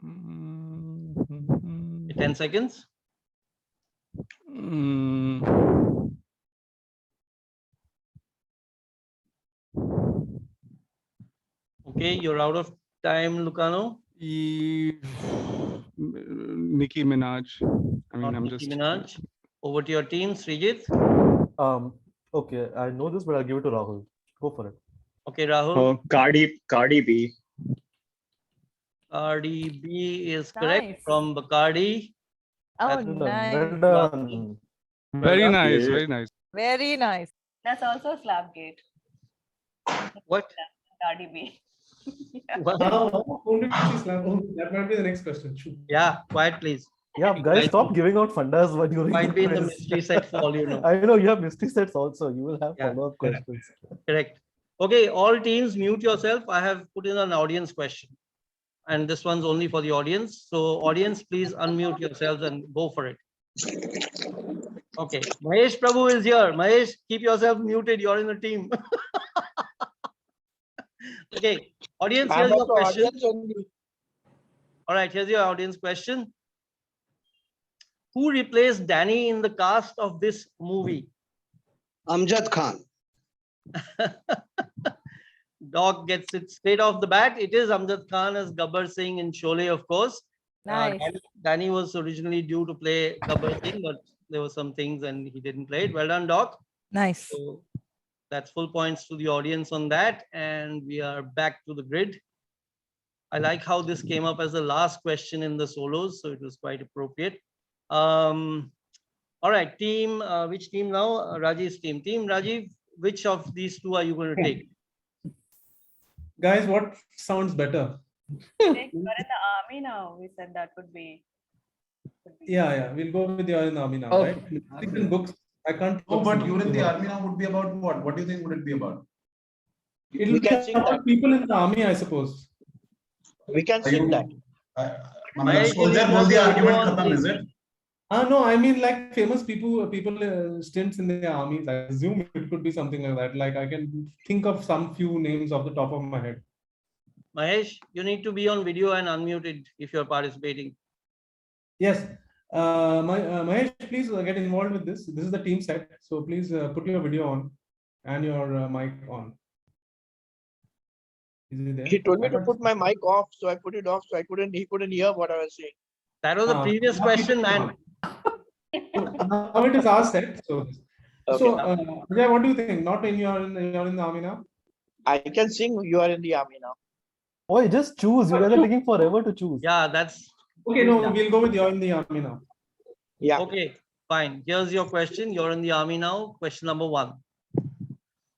[SPEAKER 7] Mm-hmm.
[SPEAKER 2] 10 seconds. Okay, you're out of time, Lucano.
[SPEAKER 7] Nicki Minaj. I mean, I'm
[SPEAKER 2] Nicki
[SPEAKER 7] just.
[SPEAKER 2] Minaj. Over to your team, Srijit.
[SPEAKER 6] Okay, I know this, but I'll give it to Rahul. Go for it.
[SPEAKER 2] Okay, Rahul.
[SPEAKER 8] Oh, Cardi B.
[SPEAKER 2] Cardi B is correct
[SPEAKER 3] Nice.
[SPEAKER 2] from Bacardi.
[SPEAKER 3] Oh,
[SPEAKER 6] Well done,
[SPEAKER 3] nice.
[SPEAKER 6] well done.
[SPEAKER 7] Very
[SPEAKER 2] done.
[SPEAKER 7] nice,
[SPEAKER 8] Yeah.
[SPEAKER 7] very nice.
[SPEAKER 3] Very nice.
[SPEAKER 1] That's also Slapgate.
[SPEAKER 2] What?
[SPEAKER 1] Cardi B. Yeah.
[SPEAKER 2] What?
[SPEAKER 4] Whom did she slap? Oh, that might be the next question. Shoot.
[SPEAKER 2] Yeah, quiet, please.
[SPEAKER 6] Yeah, guys, stop giving out fundas while during
[SPEAKER 2] Might be in the
[SPEAKER 6] quiz.
[SPEAKER 2] mystery set for all you know.
[SPEAKER 6] I know you have mystery sets also. You will have
[SPEAKER 2] Yeah.
[SPEAKER 6] follow-up questions.
[SPEAKER 2] Correct. Okay, all teams mute yourself. I have put in an audience question. And this one's only for the audience. So audience, please unmute yourselves and go for it. Okay, Mahesh Prabhu is here. Mahesh, keep yourself muted. You're in the team. Okay, audience, here's your question. All right, here's your audience question. Who replaced Danny in the cast of this movie?
[SPEAKER 10] Amjad Khan.
[SPEAKER 2] Doc gets it straight off the bat. It is Amjad Khan as Gabbar Singh in Sholay, of course.
[SPEAKER 3] Nice.
[SPEAKER 2] Danny was originally due to play Gabbar Singh, but there were some things and he didn't play it. Well done, Doc.
[SPEAKER 3] Nice.
[SPEAKER 2] So that's full points to the audience on that. And we are back to the grid. I like how this came up as the last question in the solos, so it was quite appropriate. All right, team, which team now? Rajiv's team. Team Rajiv, which of these two are you going to take?
[SPEAKER 4] Guys, what sounds better?
[SPEAKER 1] Like, you're in the army now. We said that would be.
[SPEAKER 4] Yeah. We'll go with you're in the army now,
[SPEAKER 9] Oh,
[SPEAKER 4] right? In books, I can't.
[SPEAKER 5] No,
[SPEAKER 4] put
[SPEAKER 5] but
[SPEAKER 4] some
[SPEAKER 5] you're in the
[SPEAKER 4] over.
[SPEAKER 5] army now would be about what? What do you think would it be about?
[SPEAKER 4] It'll
[SPEAKER 10] We
[SPEAKER 4] be
[SPEAKER 10] can sing
[SPEAKER 4] about
[SPEAKER 10] that.
[SPEAKER 4] people in the army, I suppose.
[SPEAKER 10] We can
[SPEAKER 5] Are
[SPEAKER 10] sing
[SPEAKER 5] you?
[SPEAKER 10] that.
[SPEAKER 2] Mahesh, you need
[SPEAKER 5] Soldier
[SPEAKER 2] to
[SPEAKER 5] bol
[SPEAKER 2] have
[SPEAKER 5] the
[SPEAKER 2] your video
[SPEAKER 5] argument
[SPEAKER 2] on,
[SPEAKER 5] khatam, is
[SPEAKER 2] please.
[SPEAKER 5] it?
[SPEAKER 4] No, I mean like famous people stints in the armies. I assume it could be something like that. Like I can think of some few names off the top of my head.
[SPEAKER 2] Mahesh, you need to be on video and unmuted if you're participating.
[SPEAKER 4] Yes. Mahesh, please get involved with this. This is the team set. So please put your video on and your mic on. Is it there?
[SPEAKER 10] He told me to put my mic off, so I put it off, so he couldn't hear what I was saying.
[SPEAKER 2] That was the previous question, man.
[SPEAKER 4] Now it is our set. So,
[SPEAKER 10] Okay.
[SPEAKER 4] Vijay, what do you think? Not when you're in the army now?
[SPEAKER 10] I can sing You Are in the Army Now.
[SPEAKER 6] Oh, just choose. You guys are taking forever to choose.
[SPEAKER 2] Yeah, that's
[SPEAKER 4] Okay, no, we'll go with you're in the army now.
[SPEAKER 10] Yeah.
[SPEAKER 2] okay. Fine. Here's your question. You're in the army now. Question number 1.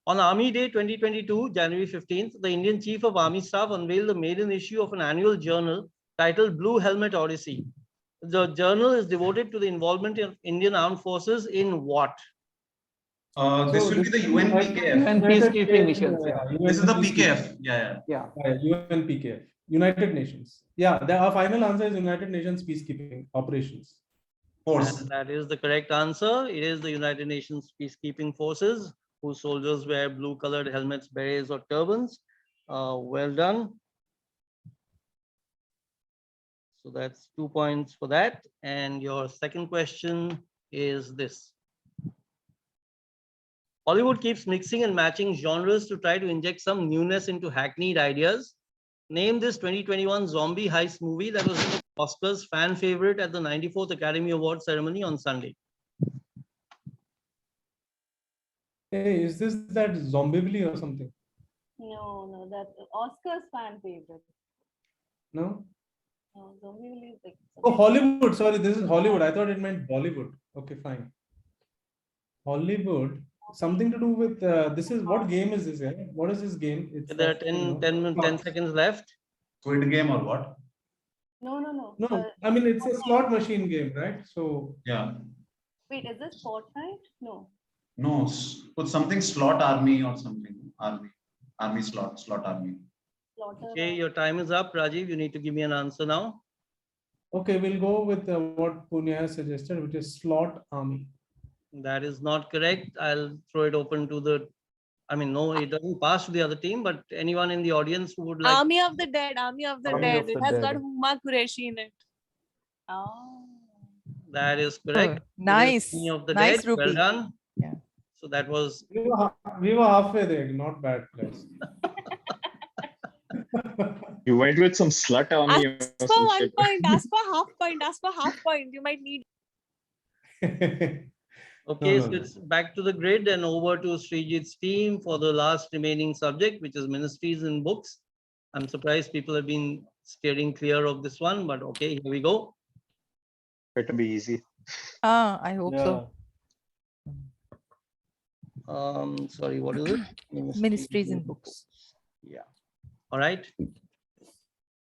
[SPEAKER 2] On Army Day 2022, January 15th, the Indian Chief of Army Staff unveiled the maiden issue of an annual journal titled Blue Helmet Odyssey. The journal is devoted to the involvement of Indian Armed Forces in what?
[SPEAKER 5] This will be the UNPKF.
[SPEAKER 9] And peacekeeping missions. Yeah.
[SPEAKER 5] This is the PKF. Yeah.
[SPEAKER 4] UNPKF, United Nations. Yeah, our final answer is United Nations peacekeeping operations.
[SPEAKER 5] Force.
[SPEAKER 2] And that is the correct answer. It is the United Nations Peacekeeping Forces, whose soldiers wear blue colored helmets, berets, or turbans. Well done. So that's 2 points for that. And your second question is this. Hollywood keeps mixing and matching genres to try to inject some newness into hackneyed ideas. Name this 2021 zombie heist movie that was the Oscars fan favorite at the 94th Academy Award ceremony on Sunday.
[SPEAKER 4] Hey, is this that Zombie or something?
[SPEAKER 1] No, that's Oscar's fan favorite.
[SPEAKER 4] No?
[SPEAKER 1] No, Zombie is like.
[SPEAKER 4] Oh, Hollywood. Sorry, this is Hollywood. I thought it meant Bollywood. Okay, fine. Hollywood. Something to do with this is what game is this? Yeah? What is this game? It's
[SPEAKER 2] There are 10 seconds left.
[SPEAKER 5] Squid Game or what?
[SPEAKER 1] No.
[SPEAKER 4] No, I mean it's a slot machine game, right? So
[SPEAKER 5] Yeah.
[SPEAKER 1] Wait, is this Fortnite? No.
[SPEAKER 5] No, put something slot army or something. Army slot army.
[SPEAKER 1] Slaughter.
[SPEAKER 2] Okay, your time is up, Rajiv. You need to give me an answer now.
[SPEAKER 4] okay, we'll go with what Punya has suggested, which is slot army.
[SPEAKER 2] That is not correct. I'll throw it open to the, no, it doesn't pass to the other team, but anyone in the audience who would like.
[SPEAKER 11] Army of the Dead. Army of the
[SPEAKER 6] Army
[SPEAKER 11] Dead.
[SPEAKER 6] of the
[SPEAKER 11] It has
[SPEAKER 6] Dead.
[SPEAKER 11] got Huma Qureshi in it.
[SPEAKER 1] Oh.
[SPEAKER 2] That is correct.
[SPEAKER 3] Nice.
[SPEAKER 2] Army of the
[SPEAKER 3] Nice,
[SPEAKER 2] Dead. Well
[SPEAKER 3] Rupi.
[SPEAKER 2] done.
[SPEAKER 3] Yeah.
[SPEAKER 2] So that was.
[SPEAKER 4] We were halfway there. Not bad, guys.
[SPEAKER 8] You went with some slut army or
[SPEAKER 11] Ask for
[SPEAKER 8] some
[SPEAKER 11] 1
[SPEAKER 8] shit.
[SPEAKER 11] point. Ask for half point. Ask for half point. You might need.
[SPEAKER 2] Okay,
[SPEAKER 4] No.
[SPEAKER 2] so it's back to the grid and over to Srijit's team for the last remaining subject, which is ministries and books. I'm surprised people have been steering clear of this one, but okay, here we go.
[SPEAKER 8] Better be easy.
[SPEAKER 3] I hope so.
[SPEAKER 2] Sorry, what is it?
[SPEAKER 3] Ministries and books.
[SPEAKER 2] Yeah. All right.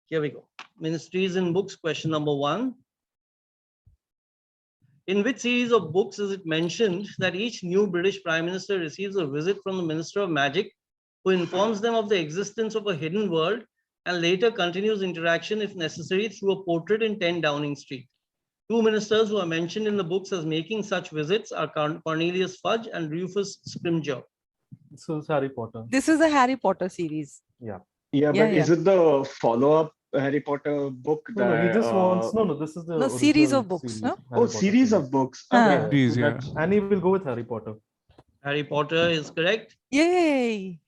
[SPEAKER 2] Here we go. Ministries and books, question number 1. In which series of books is it mentioned that each new British Prime Minister receives a visit from the Minister of Magic, who informs them of the existence of a hidden world and later continues interaction if necessary through a portrait in 10 Downing Street? 2 ministers who are mentioned in the books as making such visits are Cornelius Fudge and Rufus Scrimgeour.
[SPEAKER 6] This is Harry Potter.
[SPEAKER 3] This is a Harry Potter series.
[SPEAKER 6] Yeah.
[SPEAKER 8] Yeah,
[SPEAKER 3] Yeah,
[SPEAKER 8] but is it the follow-up Harry Potter book?
[SPEAKER 6] No, he just wants. No, this is the
[SPEAKER 3] No, series
[SPEAKER 6] original
[SPEAKER 3] of books,
[SPEAKER 6] series,
[SPEAKER 3] no?
[SPEAKER 6] Harry
[SPEAKER 8] Oh,
[SPEAKER 6] Potter
[SPEAKER 8] series of books.
[SPEAKER 3] Ah.
[SPEAKER 8] Okay.
[SPEAKER 7] Please,
[SPEAKER 6] So
[SPEAKER 7] yeah.
[SPEAKER 6] that- and he will go with Harry Potter.
[SPEAKER 2] Harry Potter is correct.
[SPEAKER 3] Yay.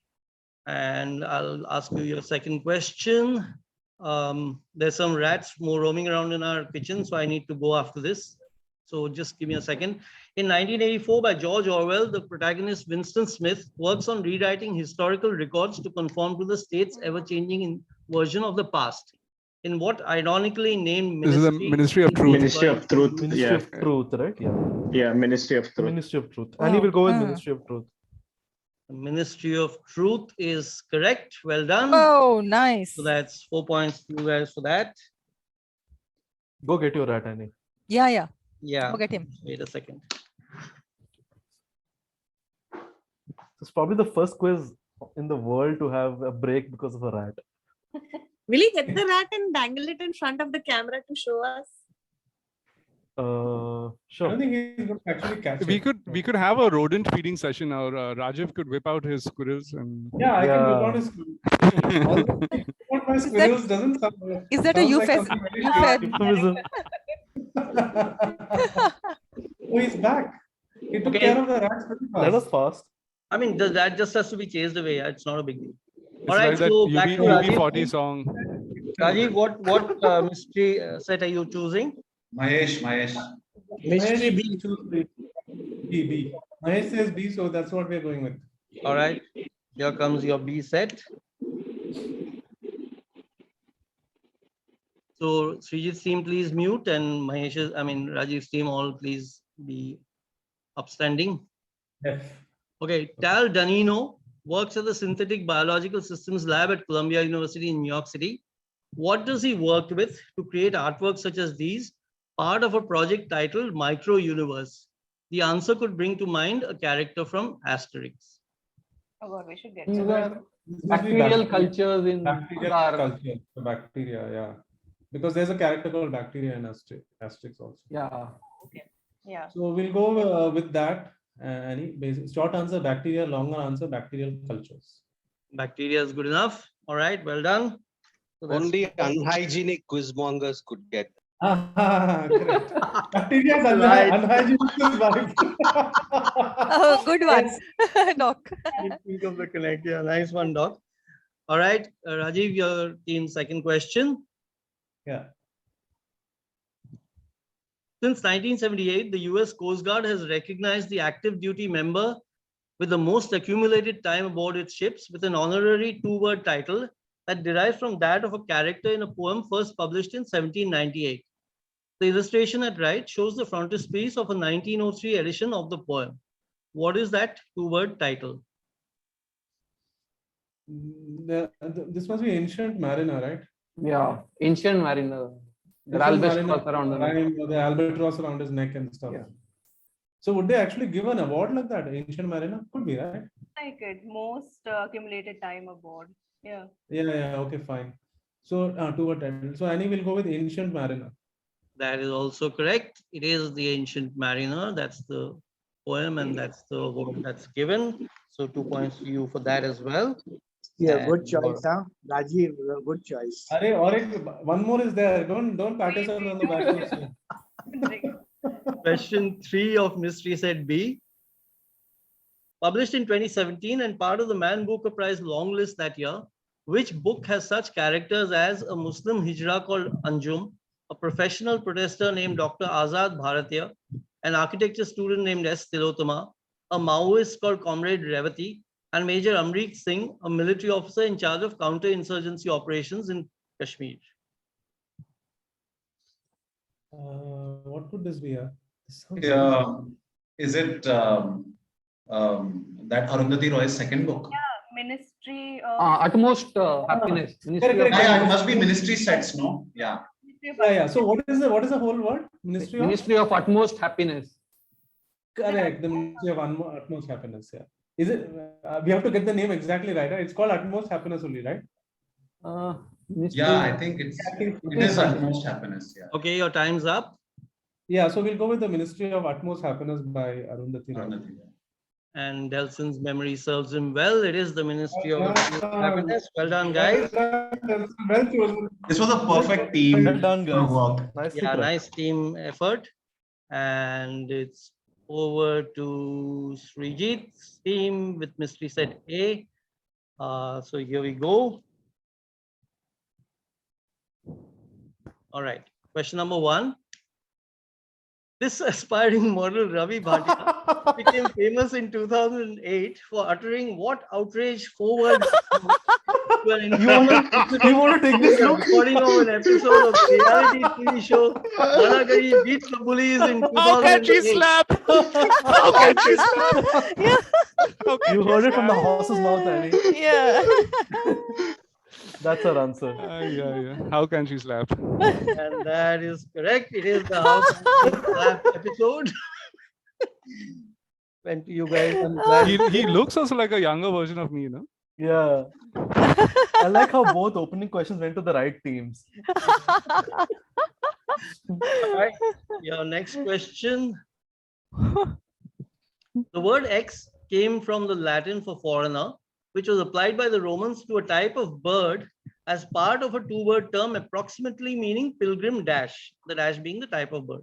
[SPEAKER 2] And I'll ask you your second question. There's some rats more roaming around in our kitchen, so I need to go after this. So just give me a second. In 1984, by George Orwell, the protagonist Winston Smith works on rewriting historical records to conform to the state's ever-changing version of the past. In what ironically named
[SPEAKER 7] This is the Ministry of Truth.
[SPEAKER 8] Ministry of Truth.
[SPEAKER 6] Ministry
[SPEAKER 8] Yeah.
[SPEAKER 6] of Truth, right? Yeah.
[SPEAKER 8] Yeah, Ministry of Truth.
[SPEAKER 6] Ministry of Truth. And he will go with Ministry of Truth.
[SPEAKER 2] The Ministry of Truth is correct. Well done.
[SPEAKER 3] Oh, nice.
[SPEAKER 2] So that's 4 points to you guys for that.
[SPEAKER 6] Go get your rat, Annie.
[SPEAKER 3] Yeah.
[SPEAKER 2] Yeah.
[SPEAKER 3] Go get him.
[SPEAKER 2] Wait a second.
[SPEAKER 6] It's probably the first quiz in the world to have a break because of a rat.
[SPEAKER 11] Will he get the rat and dangle it in front of the camera to show us?
[SPEAKER 4] I
[SPEAKER 6] Sure.
[SPEAKER 4] don't think he's going to actually catch
[SPEAKER 7] We
[SPEAKER 4] it.
[SPEAKER 7] could have a rodent feeding session, or Rajiv could whip out his squirrels and.
[SPEAKER 4] Yeah, I can
[SPEAKER 6] Yeah.
[SPEAKER 4] whip out his squirrels. Although what my squirrels doesn't sound.
[SPEAKER 3] Is that a
[SPEAKER 4] sounds like
[SPEAKER 3] euphemism?
[SPEAKER 4] something very
[SPEAKER 6] Euphemism.
[SPEAKER 4] Oh, he's back. He took
[SPEAKER 2] Okay.
[SPEAKER 4] care of the rats pretty
[SPEAKER 6] That was
[SPEAKER 4] fast.
[SPEAKER 6] fast.
[SPEAKER 2] I mean, that just has to be chased away. Yeah, it's not a big deal.
[SPEAKER 7] It's
[SPEAKER 2] All right,
[SPEAKER 7] like that
[SPEAKER 2] so back to
[SPEAKER 7] UB40
[SPEAKER 2] Rajiv.
[SPEAKER 7] song.
[SPEAKER 2] Rajiv, what mystery set are you choosing?
[SPEAKER 5] Mahesh.
[SPEAKER 10] Mystery B.
[SPEAKER 4] B. Mahesh says B, so that's what we're going with.
[SPEAKER 2] All right, here comes your B set. So Srijit's team, please mute, and Rajiv's team, all please be upstanding.
[SPEAKER 4] F.
[SPEAKER 2] Okay, Tal Danino works at the Synthetic Biological Systems Lab at Columbia University in New York City. What does he work with to create artworks such as these, part of a project titled Micro Universe? The answer could bring to mind a character from Asterix.
[SPEAKER 1] Oh God, we should get
[SPEAKER 9] These
[SPEAKER 1] some.
[SPEAKER 9] are bacterial cultures in
[SPEAKER 4] Bacterial
[SPEAKER 9] our-
[SPEAKER 4] culture. The bacteria, yeah. Because there's a character called bacteria in Asterix also.
[SPEAKER 9] Yeah.
[SPEAKER 1] Yeah.
[SPEAKER 4] So we'll go with that. Any short answer bacteria, longer answer bacterial cultures.
[SPEAKER 2] Bacteria is good enough. All right, well done. So that's-
[SPEAKER 12] Only unhygienic quizmongers could get.
[SPEAKER 4] Correct. Bacteria is
[SPEAKER 2] Right.
[SPEAKER 4] unhygienic.
[SPEAKER 3] Oh, good one, Doc.
[SPEAKER 2] Think of the connect. Yeah, nice one, Doc. All right, Rajiv, your team's second question.
[SPEAKER 4] Yeah.
[SPEAKER 2] Since 1978, the US Coast Guard has recognized the active duty member with the most accumulated time aboard its ships with an honorary two-word title that derives from that of a character in a poem first published in 1798. The illustration at right shows the frontispiece of a 1903 edition of the poem. What is that two-word title?
[SPEAKER 4] This must be Ancient Mariner, right?
[SPEAKER 9] Yeah. Ancient mariner. The
[SPEAKER 4] Ancient
[SPEAKER 9] albatross
[SPEAKER 4] Mariner,
[SPEAKER 9] around the neck.
[SPEAKER 4] right, the albatross around his neck and stuff.
[SPEAKER 9] Yeah.
[SPEAKER 4] So would they actually give an award like that? Ancient Mariner? Could be, right?
[SPEAKER 1] Like it, most accumulated time aboard. Yeah.
[SPEAKER 4] Yeah, okay, fine. So two-word title. So Annie will go with Ancient Mariner.
[SPEAKER 2] That is also correct. It is the Ancient Mariner. That's the poem and that's the award that's given. So 2 points to you for that as well.
[SPEAKER 10] Yeah, good
[SPEAKER 2] And
[SPEAKER 10] choice, huh? Rajiv, good choice.
[SPEAKER 4] One more is there. Don't pat yourself on the back.
[SPEAKER 2] Question 3 of Mystery Set B. Published in 2017 and part of the Man Booker Prize long list that year, which book has such characters as a Muslim hijra called Anjum, a professional protester named Dr. Azad Bharatiya, an architecture student named S. Tilotama, a Maoist called Comrade Revati, and Major Amrik Singh, a military officer in charge of counterinsurgency operations in Kashmir?
[SPEAKER 4] What could this be?
[SPEAKER 5] Is it that Arundhati Roy's second book?
[SPEAKER 1] Yeah, Ministry of.
[SPEAKER 9] Utmost happiness. Ministry of
[SPEAKER 5] Yeah, it must be ministry sets, no? Yeah.
[SPEAKER 4] Yeah. So what is the whole word?
[SPEAKER 9] Ministry of utmost happiness.
[SPEAKER 4] Correct. The Ministry of Utmost Happiness. Yeah. Is it? We have to get the name exactly right. It's called Utmost Happiness only, right?
[SPEAKER 5] Yeah, I think it is Utmost Happiness. Yeah.
[SPEAKER 2] Okay, your time's up.
[SPEAKER 4] Yeah. So we'll go with the Ministry of Utmost Happiness by Arundhati Roy.
[SPEAKER 2] And Delson's memory serves him well. It is the Ministry of
[SPEAKER 4] Yeah.
[SPEAKER 2] Happiness. Well done, guys.
[SPEAKER 4] Well chosen.
[SPEAKER 5] This was a perfect team.
[SPEAKER 6] Well done, guys.
[SPEAKER 5] work.
[SPEAKER 6] Nicely
[SPEAKER 2] Yeah,
[SPEAKER 6] cracked.
[SPEAKER 2] nice team effort. And it's over to Srijit's team with Mystery Set A. So here we go. All right. Question number 1. This aspiring model, Ravi Bhatia, became famous in 2008 for uttering what outrage forward to an informant
[SPEAKER 6] You want to take this look?
[SPEAKER 2] recording of an episode of reality TV show Bana Gayi Beat the Bullies in 2008.
[SPEAKER 7] How can she slap? How can she slap?
[SPEAKER 3] Yeah.
[SPEAKER 7] How
[SPEAKER 6] You heard it from the horse's mouth, Annie.
[SPEAKER 3] Yeah.
[SPEAKER 6] That's her answer.
[SPEAKER 7] Yeah. How can she slap?
[SPEAKER 2] And that is correct. It is the How Can She Slap episode. Went to you guys. I'm glad.
[SPEAKER 7] He looks also like a younger version of me, no?
[SPEAKER 6] Yeah. I like how both opening questions went to the right teams.
[SPEAKER 2] All right. Your next question. The word X came from the Latin for foreigner, which was applied by the Romans to a type of bird as part of a two-word term approximately meaning pilgrim dash, the dash being the type of bird.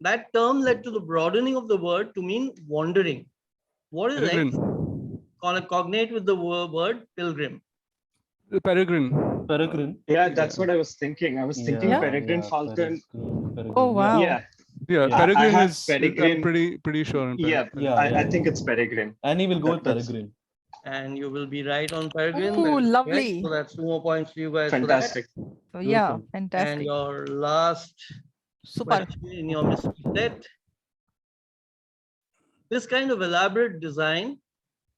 [SPEAKER 2] That term led to the broadening of the word to mean wandering. What is X?
[SPEAKER 7] Peregrine.
[SPEAKER 2] Cognate with the word pilgrim.
[SPEAKER 7] Peregrine.
[SPEAKER 6] Peregrine.
[SPEAKER 8] Yeah, that's what I was thinking. I was thinking
[SPEAKER 3] Yeah.
[SPEAKER 8] peregrine falcon.
[SPEAKER 6] Peregrine,
[SPEAKER 3] Oh, wow.
[SPEAKER 8] Yeah,
[SPEAKER 7] Yeah,
[SPEAKER 6] Yeah.
[SPEAKER 7] Peregrine
[SPEAKER 8] I have
[SPEAKER 7] is.
[SPEAKER 8] Peregrine.
[SPEAKER 7] I'm pretty sure. On
[SPEAKER 8] Yeah,
[SPEAKER 7] Peregrine.
[SPEAKER 6] Yeah,
[SPEAKER 8] I think it's peregrine.
[SPEAKER 6] Annie will go with
[SPEAKER 8] That's-
[SPEAKER 6] Peregrine.
[SPEAKER 2] And you will be right on peregrine.
[SPEAKER 3] Ooh,
[SPEAKER 2] That is correct.
[SPEAKER 3] lovely.
[SPEAKER 2] So that's 2 more points for you guys
[SPEAKER 8] Fantastic.
[SPEAKER 3] So, yeah,
[SPEAKER 2] for
[SPEAKER 6] Beautiful.
[SPEAKER 2] that. And
[SPEAKER 3] fantastic.
[SPEAKER 2] your last
[SPEAKER 3] Super.
[SPEAKER 2] question in your mystery set. This kind of elaborate design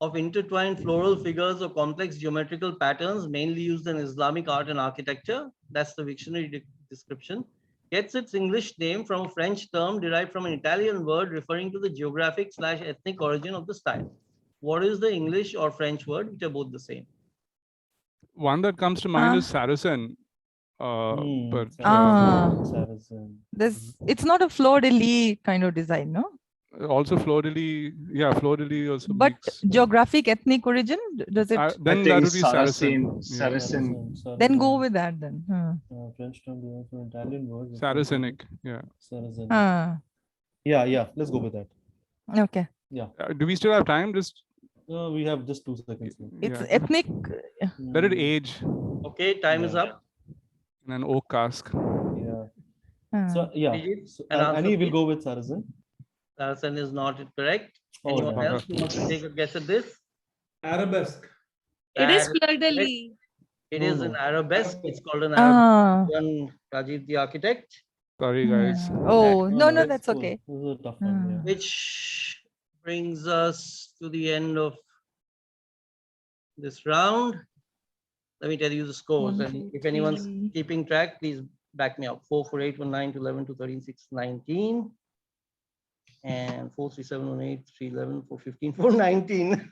[SPEAKER 2] of intertwined floral figures or complex geometrical patterns, mainly used in Islamic art and architecture, that's the dictionary description, gets its English name from a French term derived from an Italian word referring to the geographic/ethnic origin of the style. What is the English or French word, which are both the same?
[SPEAKER 7] One that comes to mind
[SPEAKER 3] Ah.
[SPEAKER 7] is Saracen. But
[SPEAKER 6] Saracen.
[SPEAKER 3] It's not a fleur-de-lis kind of design, no?
[SPEAKER 7] also fleur-de-lis. Yeah, fleur-de-lis also.
[SPEAKER 3] But
[SPEAKER 7] makes,
[SPEAKER 3] geographic ethnic origin, does it?
[SPEAKER 7] then that would be Saracen.
[SPEAKER 8] Saracen.
[SPEAKER 3] Then go with that then.
[SPEAKER 6] French term derived from Italian word.
[SPEAKER 7] Saracenic. Yeah.
[SPEAKER 6] Saracen.
[SPEAKER 3] Yeah.
[SPEAKER 6] Let's go with that.
[SPEAKER 3] Okay.
[SPEAKER 6] Yeah.
[SPEAKER 7] Do we still have time? Just
[SPEAKER 6] We have just 2 seconds.
[SPEAKER 3] It's ethnic.
[SPEAKER 7] let it age
[SPEAKER 2] Okay, time is up.
[SPEAKER 7] in an oak cask.
[SPEAKER 6] Yeah. So yeah. So,
[SPEAKER 2] An answer,
[SPEAKER 6] Annie will
[SPEAKER 2] please.
[SPEAKER 6] go with Saracen.
[SPEAKER 2] Saracen is not correct.
[SPEAKER 6] Oh,
[SPEAKER 2] Anyone
[SPEAKER 6] damn.
[SPEAKER 2] else who wants to take a guess at this?
[SPEAKER 4] Arabesque.
[SPEAKER 11] It is
[SPEAKER 2] That
[SPEAKER 11] fleur-de-lis.
[SPEAKER 2] It
[SPEAKER 6] No,
[SPEAKER 2] is
[SPEAKER 6] no.
[SPEAKER 2] an arabesque. It's called an
[SPEAKER 3] Ah.
[SPEAKER 2] arabesque. Rajiv, the architect.
[SPEAKER 7] Sorry, guys.
[SPEAKER 3] Oh, no,
[SPEAKER 6] that's
[SPEAKER 3] that's
[SPEAKER 6] cool.
[SPEAKER 3] okay.
[SPEAKER 6] This is a tough one. Yeah.
[SPEAKER 2] Which brings us to the end of this round. Let me tell you the scores.
[SPEAKER 3] 1,
[SPEAKER 2] And
[SPEAKER 3] 2,
[SPEAKER 2] if anyone's
[SPEAKER 3] 3.
[SPEAKER 2] keeping track, please back me up. 4, 4, 8, 1, 9, 2, 11, 2, 13, 6, 19. And 4, 3, 7, 1, 8, 3, 11, 4, 15, 4, 19.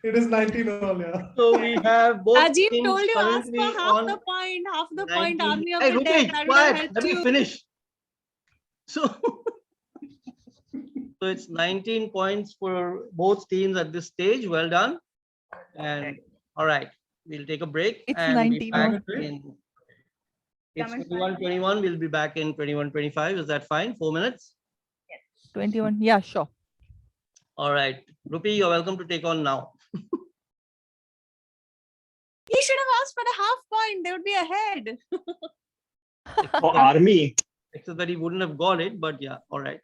[SPEAKER 4] It is 19 all, yeah.
[SPEAKER 2] So we have both
[SPEAKER 11] Rajiv
[SPEAKER 2] teams
[SPEAKER 11] told you ask
[SPEAKER 2] currently
[SPEAKER 11] for half
[SPEAKER 2] on
[SPEAKER 11] the point, half the point,
[SPEAKER 2] 19.
[SPEAKER 11] army of
[SPEAKER 2] Hey,
[SPEAKER 11] the dead.
[SPEAKER 2] Rupesh,
[SPEAKER 11] I would have
[SPEAKER 2] quiet.
[SPEAKER 11] helped
[SPEAKER 2] Let me
[SPEAKER 11] you.
[SPEAKER 2] finish. So it's 19 points for both teams at this stage. Well done. And all right, we'll take a break
[SPEAKER 3] It's
[SPEAKER 2] and
[SPEAKER 3] 19
[SPEAKER 2] be back
[SPEAKER 4] now.
[SPEAKER 2] in. It's 21:21. We'll be back in 21:25. Is that fine? 4 minutes.
[SPEAKER 3] 21. Yeah, sure.
[SPEAKER 2] All right, Rupi, you're welcome to take on now.
[SPEAKER 11] He should have asked for the half point. They would be ahead.
[SPEAKER 8] Oh, army.
[SPEAKER 2] Except that he wouldn't have got it, but yeah, all right.